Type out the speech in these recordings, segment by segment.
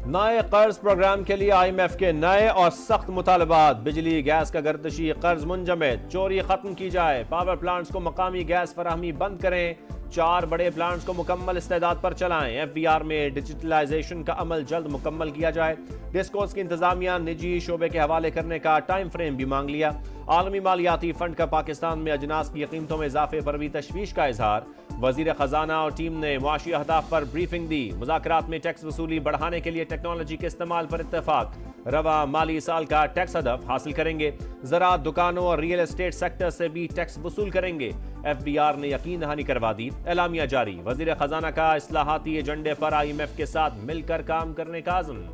नए कर्ज प्रोग्राम के लिए IMF के नए और सख्त मुतालबात। बिजली गैस का गर्दशी कर्ज मुंजमद, चोरी खत्म की जाए, पावर प्लांट्स को मकामी गैस फराहमी बंद करें, 4 बड़े प्लांट्स को मुकम्मल इस्तेदाद पर चलाएं, FBR में डिजिटलाइजेशन का अमल जल्द मुकम्मल किया जाए, डिस्कोस की इंतजामिया निजी शोबे के हवाले करने का टाइम फ्रेम भी मांग लिया। आलमी मालियाती फंड का पाकिस्तान में अजनास की कीमतों में इजाफे पर भी तशवीश का इजहार। वजीर खजाना और टीम ने मुआशी अहदाफ पर ब्रीफिंग दी। मुज़ाकरात में टैक्स वसूली बढ़ाने के लिए टेक्नोलॉजी के इस्तेमाल पर इत्तेफाक। रवा माली साल का टैक्स हदफ हासिल करेंगे। ज़राअत, दुकानों और रियल एस्टेट सेक्टर से भी टैक्स वसूल करेंगे। FBR ने यकीन दहानी करवा दी। एलामिया जारी। वजीर खजाना का इस्लाहाती एजेंडे पर IMF के साथ मिलकर काम करने का आज़म।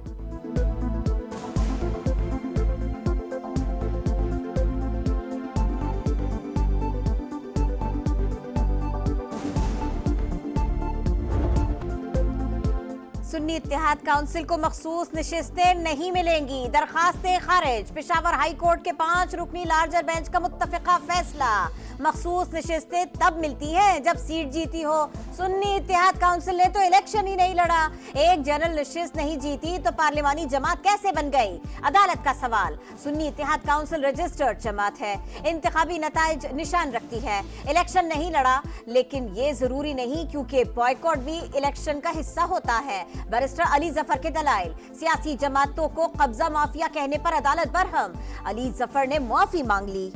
सुन्नी इत्तेहाद काउंसिल को मखसूस नशिस्तें नहीं मिलेंगी, दरखास्तें खारिज। पेशावर हाई कोर्ट के 5 रुकनी लार्जर बेंच का मुत्तफिका फैसला। मखसूस नशिस्तें तब मिलती हैं जब सीट जीती हो। सुन्नी इत्तेहाद काउंसिल ने तो इलेक्शन ही नहीं लड़ा। एक जनरल नशिस्त नहीं जीती तो पार्लिमानी जमात कैसे बन गई? अदालत का सवाल। सुन्नी इत्तेहाद काउंसिल रजिस्टर्ड जमात है, इंतखाबी नताइज निशान रखती है। इलेक्शन नहीं लड़ा, लेकिन ये जरूरी नहीं, क्योंकि बॉयकॉट भी इलेक्शन का हिस्सा होता है। बैरिस्टर अली जफर के दलाइल। सियासी जमातों को कब्जा माफिया कहने पर अदालत बरहम। अली जफर ने माफी मांग ली।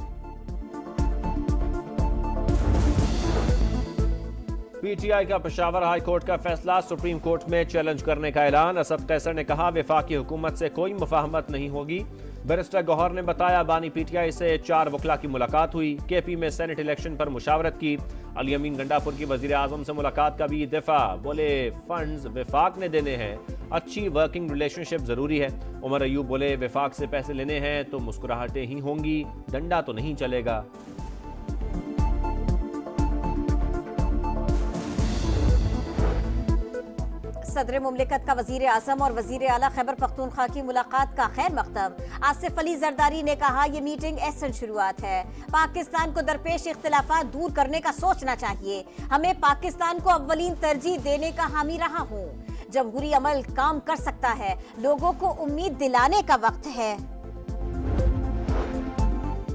PTI का पेशावर हाई कोर्ट का फैसला सुप्रीम कोर्ट में चैलेंज करने का ऐलान। असद कैसर ने कहा, वफाकी हुकूमत से कोई मुफाहमत नहीं होगी। बैरिस्टर गौहर ने बताया, बानी PTI से 4 वकला की मुलाकात हुई। KP में सेनेट इलेक्शन पर मुशावरत की। अली अमीन गंडापुर की वजीर आजम से मुलाकात का भी दिफा। बोले, फंड्स वफाक ने देने हैं, अच्छी वर्किंग रिलेशनशिप जरूरी है। उमर अयूब बोले, वफाक से पैसे लेने हैं तो मुस्कुराहटें ही होंगी, डंडा तो नहीं चलेगा। सदर मुमलिकत का वजीर आजम और वजीर आला खैबर पख्तूनख्वा की मुलाकात का खैर मकदम। आसिफ अली जरदारी ने कहा, ये मीटिंग ऐसी शुरुआत है। पाकिस्तान को दरपेश इख्तिलाफात दूर करने का सोचना चाहिए। हमें पाकिस्तान को अव्वलीन तरजीह देने का हामी रहा हूँ। जमहूरी अमल काम कर सकता है, लोगों को उम्मीद दिलाने का वक्त है।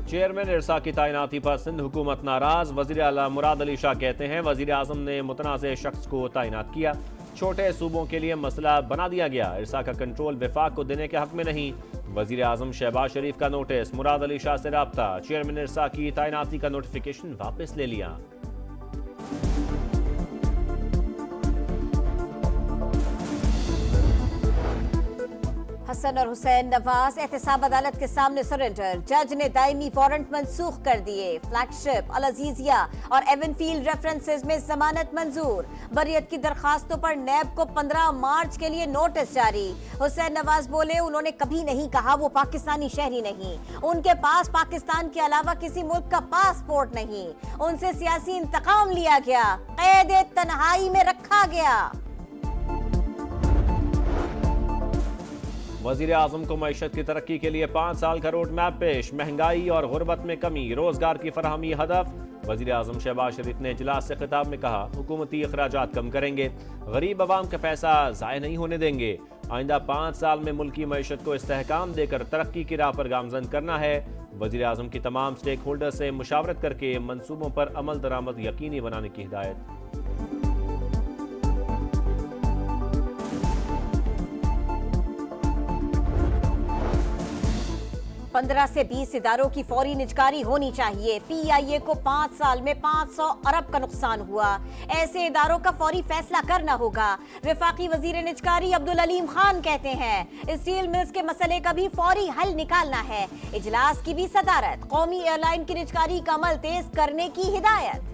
चेयरमैन इरसा की तैनाती पर सिंध हुकूमत नाराज। वजीर आला मुराद अली शाह कहते हैं, वजीर आजम ने मुतनाज़ शख्स को तैनात किया, छोटे सूबों के लिए मसला बना दिया गया। इरसा का कंट्रोल वफाक को देने के हक में नहीं। वजीर आजम शहबाज शरीफ का नोटिस। मुराद अली शाह से राब्ता। चेयरमैन इरसा की तैनाती का नोटिफिकेशन वापस ले लिया। हसन और हुसैन नवाज एहतसाब अदालत के सामने सरेंडर। जज ने दायमी वारंट मंसूख कर दिए। फ्लैगशिप, अल अजीजिया और एवनफील्ड रेफरेंसेस में जमानत मंजूर। बरियत की दरखास्तों पर नैब को 15 मार्च के लिए नोटिस जारी। हुसैन नवाज बोले, उन्होंने कभी नहीं कहा वो पाकिस्तानी शहरी नहीं। उनके पास पाकिस्तान के अलावा किसी मुल्क का पासपोर्ट नहीं। उनसे सियासी इंतकाम लिया गया, कैद तन्हाई में रखा गया। वजीर आजम को मईशत की तरक्की के लिए 5 साल का रोड मैप पेश। महंगाई और गुर्बत में कमी, रोजगार की फराहमी हदफ। वजीर आजम शहबाज शरीफ ने इजलास से खिताब में कहा, हुकूमती अखराजात कम करेंगे, गरीब आवाम का पैसा ज़ाय नहीं होने देंगे। आइंदा 5 साल में मुल्की मईशत को इस्तेहकाम देकर तरक्की की राह पर गामजन करना है। वजीर आजम की तमाम स्टेक होल्डर से मुशावरत करके मनसूबों पर अमल दरामद यकीनी बनाने की हिदायत। 15 से 20 इदारों की फौरी निजकारी होनी चाहिए। PIA को 5 साल में 500 अरब का नुकसान हुआ। ऐसे इदारों का फौरी फैसला करना होगा। वफाकी वजीर निजकारी अब्दुल अलीम खान कहते हैं, स्टील मिल्स के मसले का भी फौरी हल निकालना है। इजलास की भी सदारत। कौमी एयरलाइन की निजकारी का अमल तेज करने की हिदायत।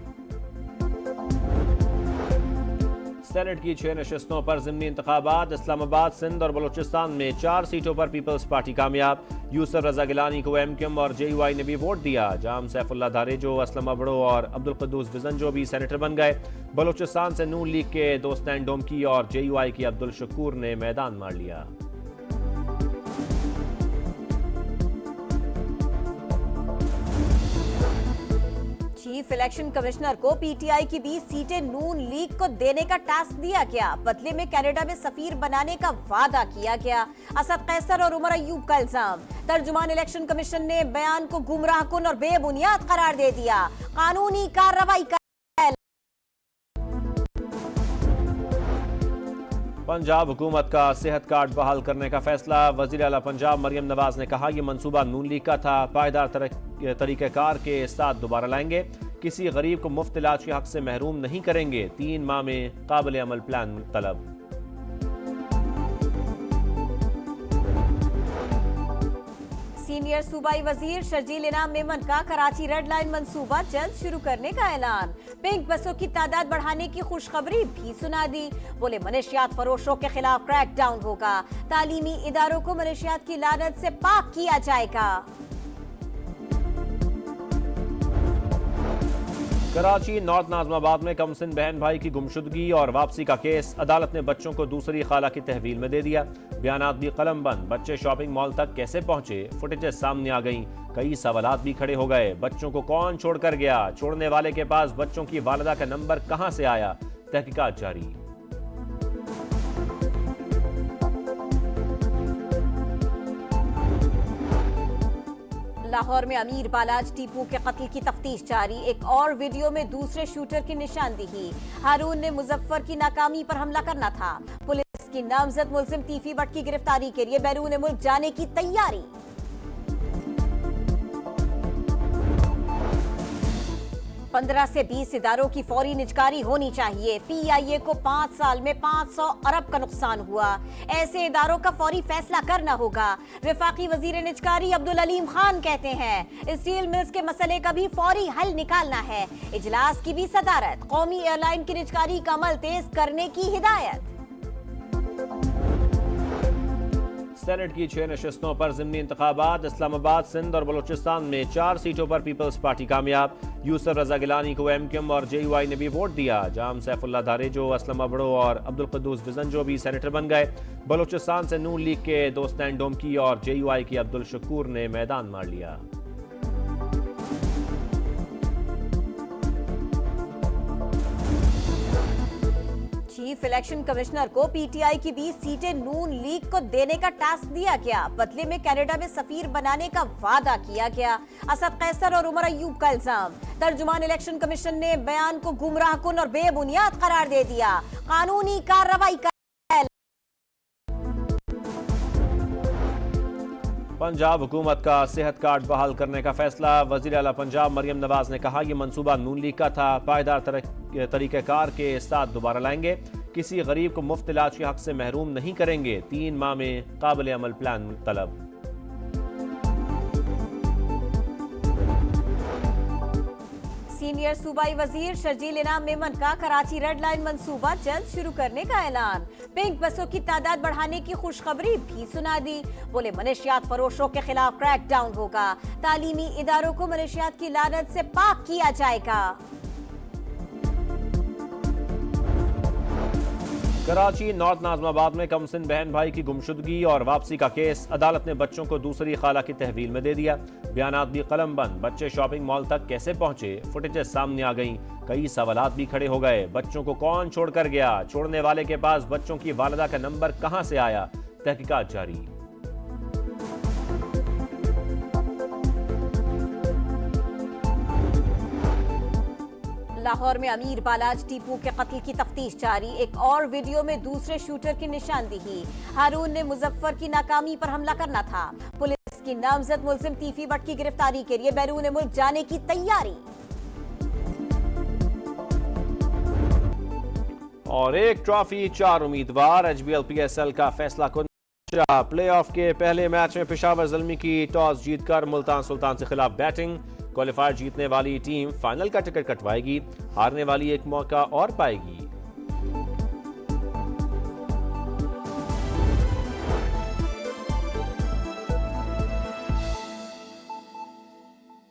सेनेट की 6 नशिस्तों पर ज़िमनी इंतखाबात। इस्लामाबाद, सिंध और बलूचिस्तान में 4 सीटों पर पीपल्स पार्टी कामयाब। यूसुफ रजा गिलानी को MQM और JUI ने भी वोट दिया। जाम सैफुल्ला धारेजो, असलम अबड़ो और अब्दुल कद्दूस विजनजो भी सेनेटर बन गए। बलूचिस्तान से नून लीग के दोस्तान डोमकी और JUI की अब्दुल शकूर ने मैदान मार लिया। चीफ इलेक्शन कमिश्नर को पीटीआई की 20 सीटें नून लीग को देने का टास्क दिया गया। बदले में कनाडा में सफीर बनाने का वादा किया गया। असद कैसर और उमर अयूब का इल्जाम। तर्जुमान इलेक्शन कमीशन ने बयान को गुमराहकुन और बेबुनियाद करार दे दिया। कानूनी कार्रवाई का पंजाब हुकूमत का सेहत कार्ड बहाल करने का फैसला। वजीर आला पंजाब मरियम नवाज ने कहा यह मंसूबा नून लीग का था, पायदार तरीक़ेकार के साथ दोबारा लाएंगे। किसी गरीब को मुफ्त इलाज के हक से महरूम नहीं करेंगे। 3 माह में काबिल अमल प्लान तलब। सीनियर सूबाई वजीर शर्जील इनाम मेमन का कराची रेड लाइन मंसूबा जल्द शुरू करने का ऐलान। पिंक बसों की तादाद बढ़ाने की खुशखबरी भी सुना दी। बोले मनशियात फरोशों के खिलाफ क्रैक डाउन होगा। तालीमी इदारों को मनशियात की लानत से पाक किया जाएगा। कराची नॉर्थ नाजमाबाद में कमसिन बहन भाई की गुमशुदगी और वापसी का केस। अदालत ने बच्चों को दूसरी खाला की तहवील में दे दिया। बयानात भी कलम बंद। बच्चे शॉपिंग मॉल तक कैसे पहुंचे, फुटेजेस सामने आ गईं। कई सवालात भी खड़े हो गए। बच्चों को कौन छोड़कर गया, छोड़ने वाले के पास बच्चों की वालिदा का नंबर कहां से आया, तहकीकात जारी। लाहौर में अमीर बालाज टीपू के कत्ल की तफ्तीश जारी। एक और वीडियो में दूसरे शूटर की निशानदेही। हारून ने मुजफ्फर की नाकामी पर हमला करना था। पुलिस की नामजद मुलजिम तीफी भट्ट की गिरफ्तारी के लिए बैरून मुल्क जाने की तैयारी। 15 से 20 इदारों की फौरी निजकारी होनी चाहिए। पीआईए को 5 साल में 500 अरब का नुकसान हुआ। ऐसे इदारों का फौरी फैसला करना होगा। वफाकी वजीर निजकारी अब्दुल अलीम खान कहते हैं स्टील मिल्स के मसले का भी फौरी हल निकालना है। इजलास की भी सदारत। कौमी एयरलाइन की निजकारी का अमल तेज करने की हिदायत। सेनेट की 6 नशिस्तों पर ज़िमनी इंतखाबात। इस्लामाबाद, सिंध और बलूचिस्तान में 4 सीटों पर पीपल्स पार्टी कामयाब। यूसुफ रजा गिलानी को एमक्यूएम और जेयूआई ने भी वोट दिया। जाम सैफुल्लाह धारेजो, असलम अबड़ो और अब्दुल कुद्दूस बिजंजो भी सेनेटर बन गए। बलूचिस्तान से नून लीग के दोस्तान डोमकी और जेयूआई की अब्दुल शकूर ने मैदान मार लिया। चीफ इलेक्शन कमिश्नर को पीटीआई की 20 सीटें नून लीग को देने का टास्क दिया गया। बदले में कनाडा में सफीर बनाने का वादा किया गया। असद कैसर और उमर अयूब का इल्जाम। तर्जुमान इलेक्शन कमीशन ने बयान को गुमराहकुन और बेबुनियाद करार दे दिया। कानूनी कार्रवाई का पंजाब हुकूमत का सेहत कार्ड बहाल करने का फैसला। वजीर आला पंजाब मरियम नवाज ने कहा यह मंसूबा नून लीग का था, पायदार तरीक़ेकार के साथ दोबारा लाएंगे। किसी गरीब को मुफ्त इलाज के हक से महरूम नहीं करेंगे। 3 माह में काबिल अमल प्लान तलब। सीनियर सूबाई वजीर शर्जील इनाम मेमन का कराची रेड लाइन मंसूबा जल्द शुरू करने का ऐलान। पिंक बसों की तादाद बढ़ाने की खुशखबरी भी सुना दी। बोले मनशियात फरोशों के खिलाफ क्रैक डाउन होगा। तालीमी इदारों को मनशियात की लानत से पाक किया जाएगा। कराची नॉर्थ नाजमाबाद में कमसिन बहन भाई की गुमशुदगी और वापसी का केस। अदालत ने बच्चों को दूसरी खाला की तहवील में दे दिया। बयानात भी कलम बंद। बच्चे शॉपिंग मॉल तक कैसे पहुंचे, फुटेजेस सामने आ गईं। कई सवालात भी खड़े हो गए। बच्चों को कौन छोड़कर गया, छोड़ने वाले के पास बच्चों की वालिदा का नंबर कहां से आया, तहकीकात जारी। लाहौर में अमीर बालाज टीपू के कत्ल की तफ्तीश जारी। एक और वीडियो में दूसरे शूटर की निशानदेही। हारून ने मुजफ्फर की नाकामी पर हमला करना था। पुलिस की नामजद मुलजिम तीफी भट्ट की गिरफ्तारी के लिए बैरून मुल्क जाने की तैयारी। और एक ट्रॉफी, 4 उम्मीदवार। एचबीएल पीएसएल का फैसला कुन। प्लेऑफ के पहले मैच में पेशावर ज़ल्मी की टॉस जीतकर मुल्तान सुल्तान से खिलाफ बैटिंग। क्वालिफायर जीतने वाली टीम फाइनल का टिकट कटवाएगी, हारने वाली एक मौका और पाएगी।